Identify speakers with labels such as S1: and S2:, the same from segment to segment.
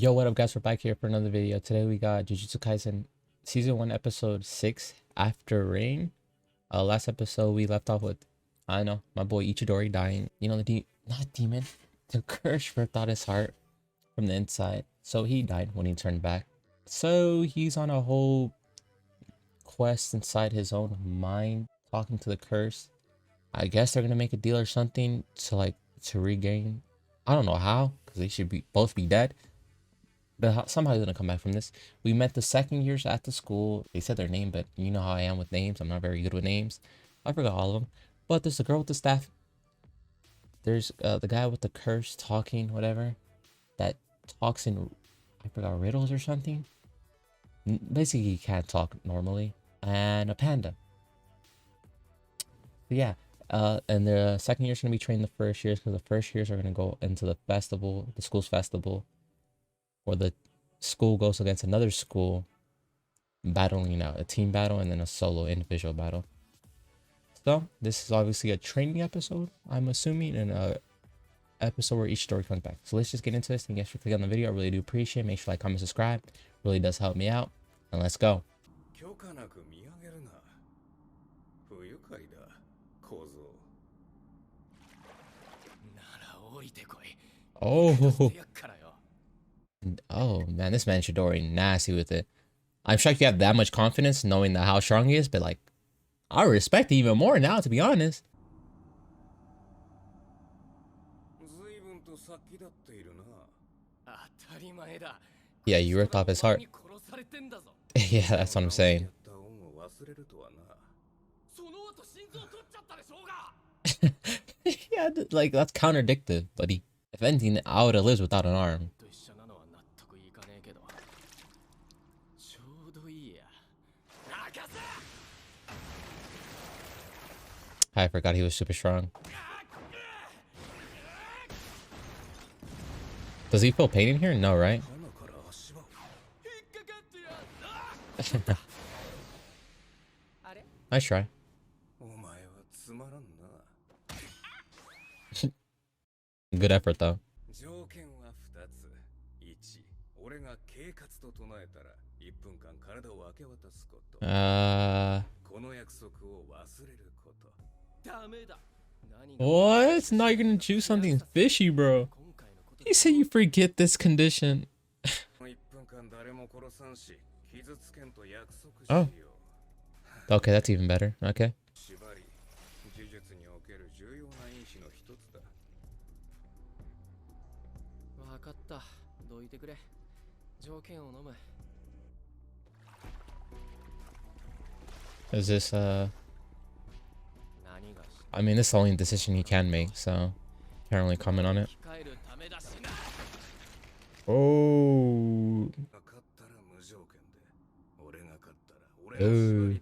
S1: Yo, what up guys, we're back here for another video. Today we got Jujutsu Kaisen season 1 episode 6 After Rain. Last episode we left off with, I know, my boy Ichidori dying. You know, not demon, the curse ripped out his heart from the inside, so he died when he turned back. So he's on a whole quest inside his own mind, talking to the curse. I guess they're gonna make a deal or something to regain. I don't know how, because they should both be dead. But somehow he's gonna come back from this. We met the second years at the school. They said their name, but you know how I am with names. I'm not very good with names. I forgot all of them. But there's the girl with the staff. There's the guy with the curse talking, whatever. That talks in, I forgot, riddles or something. Basically, he can't talk normally. And a panda. But yeah. And the second year's gonna be training the first years, because the first years are gonna go into the festival, the school's festival, where the school goes against another school, battling out a team battle and then a solo individual battle. So this is obviously a training episode, I'm assuming, and a episode where each story comes back. So let's just get into this. Thank you guys for clicking on the video. I really do appreciate it. Make sure to like, comment, subscribe. It really does help me out. And let's go. Oh. Oh man, this man Chidori nasty with it. I'm shocked you have that much confidence knowing that how strong he is, but like, I respect it even more now, to be honest. Yeah, you ripped off his heart. Yeah, that's what I'm saying. Yeah, like, that's contradictive, buddy. If anything, I would have lived without an arm. I forgot he was super strong. Does he feel pain in here? No, right? Nice try. Good effort though. What? Now you're gonna choose something fishy, bro. He said you forget this condition. Oh. Okay, that's even better. Okay. Is this I mean, this is the only decision he can make, so can't really comment on it. Oh. Ooh.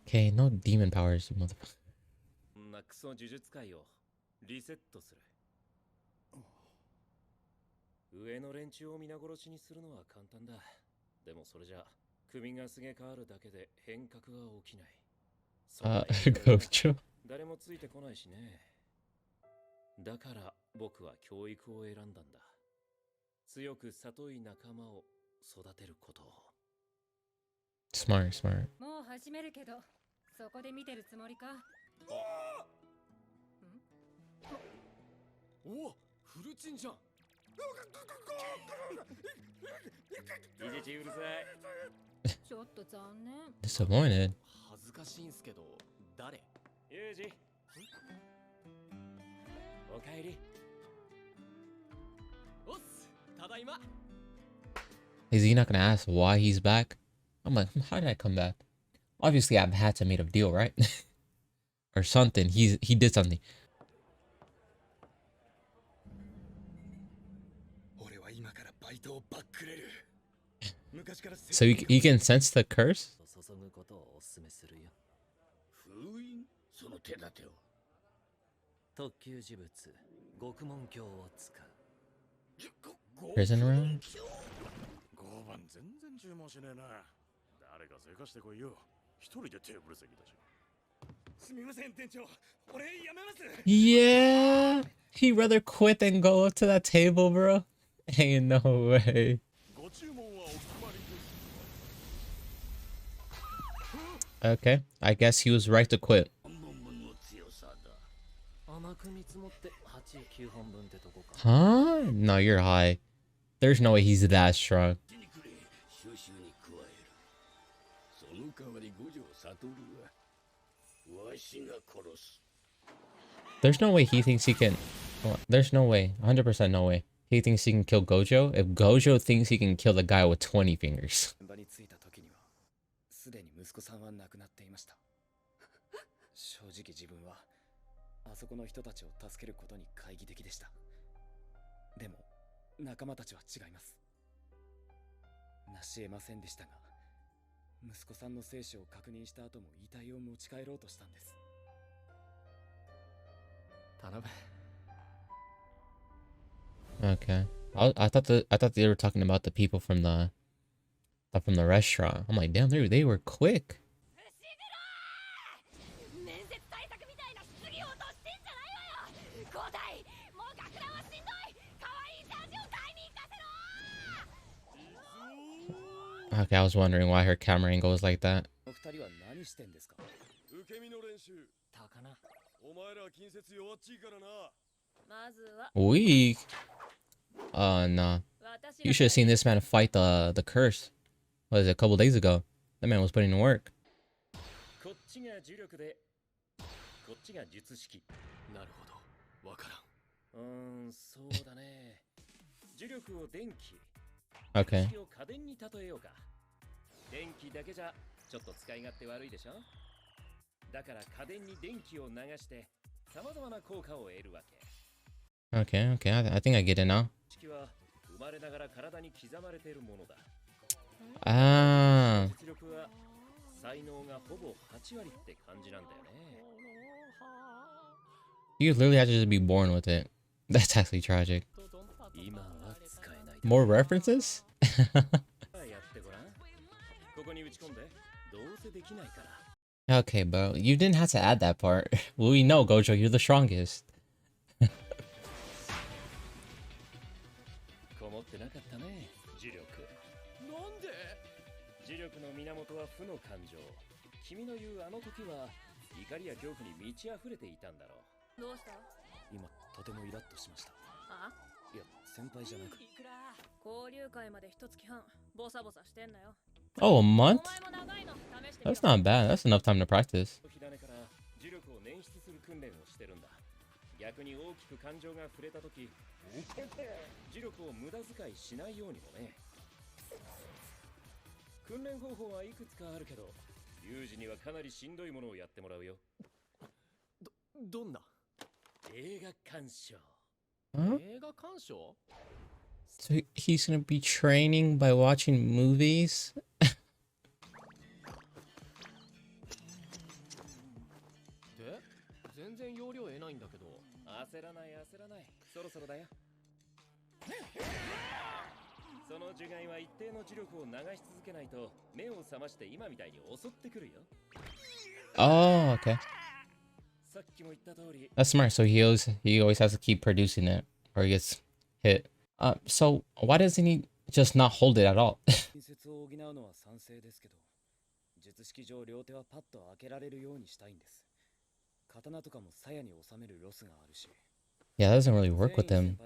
S1: Okay, no demon powers, you motherfucker. Gocho.
S2: だから僕は教育を選んだんだ。強く里い仲間を育てることを。
S1: Smart, smart.
S3: もう始めるけど、そこで見てるつもりか。
S2: お、フルチンじゃん。いじちうるさい。
S3: ちょっと残念。
S1: Disappointed.
S2: 恥ずかしいんすけど、誰？ユージ。おかえり。おっす、ただいま。
S1: Is he not gonna ask why he's back? I'm like, how did I come back? Obviously, I've had to make a deal, right? Or something. He did something. So he can sense the curse? Prison room? Yeah, He'd rather quit than go up to that table, bro. Ain't no way. Okay, I guess he was right to quit. Huh? No, you're high. There's no way he's that strong. There's no way he thinks he can. There's no way. 100% no way. He thinks he can kill Gojo. If Gojo thinks he can kill the guy with 20 fingers.
S2: すでに息子さんは亡くなっていました。正直自分はあそこの人たちを助けることに懐疑的でした。でも仲間たちは違います。成し得ませんでしたが、息子さんの生死を確認した後も遺体を持ち帰ろうとしたんです。頼む。
S1: Okay. I thought they were talking about the people from the restaurant. I'm like, damn, they were quick. Okay, I was wondering why her camera angle was like that. Weak. Nah. You should have seen this man fight the curse. What is it, a couple days ago? That man was putting in work. Okay. Okay, I think I get it now. Ah. You literally have to just be born with it. That's actually tragic. More references? Okay, bro. You didn't have to add that part. Well, we know, Gojo, you're the strongest. Oh, a month? That's not bad. That's enough time to practice. Huh? So he's gonna be training by watching movies? Oh, okay. That's smart. So he always has to keep producing it, or he gets hit. So why doesn't he just not hold it at all? Yeah, that doesn't really work with him.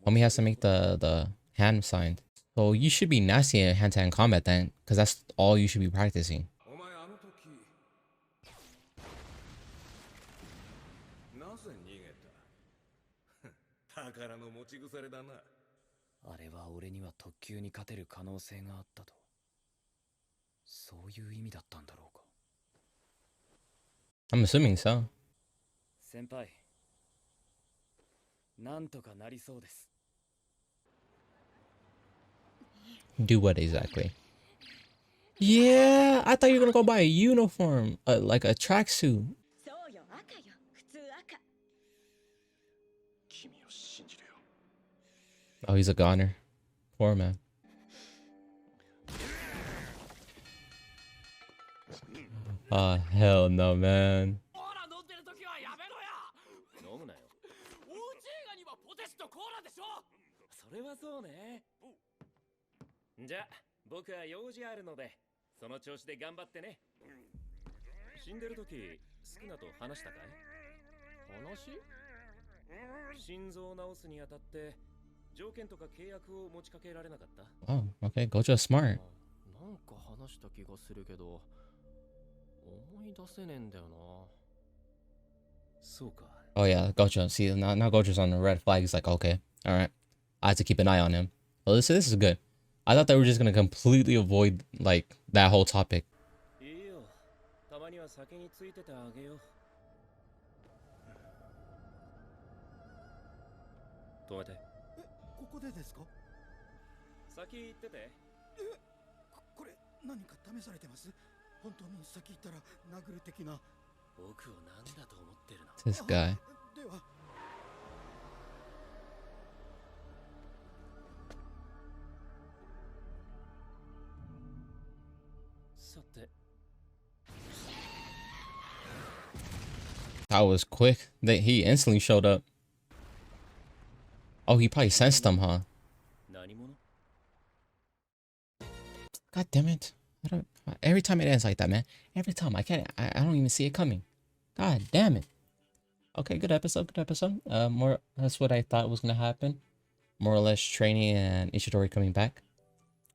S1: Homie has to make the hand sign. So you should be nasty at hand-to-hand combat then, because that's all you should be practicing. I'm assuming so. Do what exactly? Yeah, I thought you were gonna go buy a uniform, like a tracksuit. Oh, he's a goner. Poor man. Oh, hell no, man.
S2: れはそうね。じゃあ僕は用事あるのでその調子で頑張ってね。死んでる時スクナと話したかい？話？心臓を治すにあたって条件とか契約を持ちかけられなかった？
S1: Oh, okay. Gojo's smart.
S4: なんか話した気がするけど思い出せねえんだよな。
S2: そうか。
S1: Oh yeah, Gojo. See, now Gojo's on the red flag. He's like, okay, all right. I have to keep an eye on him. Well, this is good. I thought they were just gonna completely avoid like that whole topic.
S2: いいよ。たまには先についててあげよう。止めて。
S5: ここでですか？
S2: 先行ってて。
S5: これ何か試されてます？本当に先行ったら殴る的な。
S2: 僕を何だと思ってるの？
S1: This guy.
S5: では。
S2: さて。
S1: That was quick. He instantly showed up. Oh, he probably sensed them, huh?
S2: 何者？
S1: God damn it. Every time it ends like that, man. Every time. I don't even see it coming. God damn it. Okay, good episode. More, that's what I thought was gonna happen. More or less training and Ishidori coming back.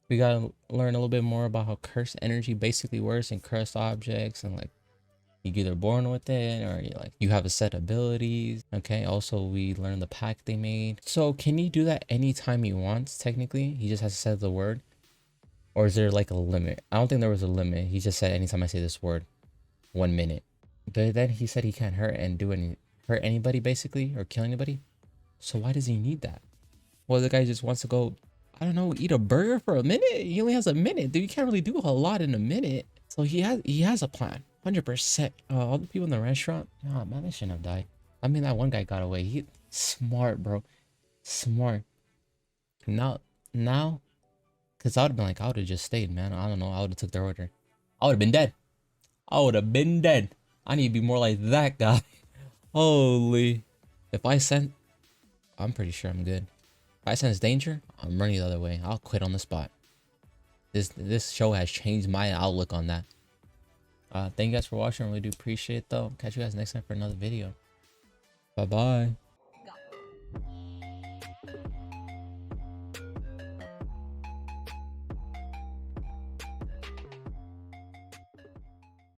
S1: We gotta learn a little bit more about how cursed energy basically works and cursed objects, and like you're either born with it or you have a set abilities. Okay, also we learned the pack they made. So can he do that anytime he wants? Technically, he just has to say the word. Or is there like a limit? I don't think there was a limit. He just said anytime I say this word, 1 minute. But then he said he can't hurt anybody basically, or kill anybody. So why does he need that? Well, the guy just wants to go, I don't know, eat a burger for a minute. He only has a minute, dude. You can't really do a lot in a minute. So he has a plan, 100%. All the people in the restaurant, oh man, they shouldn't have died. I mean, that one guy got away. He smart, bro, smart. Now. Cause I would have been like, I would have just stayed, man. I don't know. I would have took their order. I would have been dead. I need to be more like that guy. Holy. If I sense, I'm pretty sure I'm good. If I sense danger, I'm running the other way. I'll quit on the spot. This show has changed my outlook on that. Thank you guys for watching. I really do appreciate it though. Catch you guys next time for another video. Bye bye.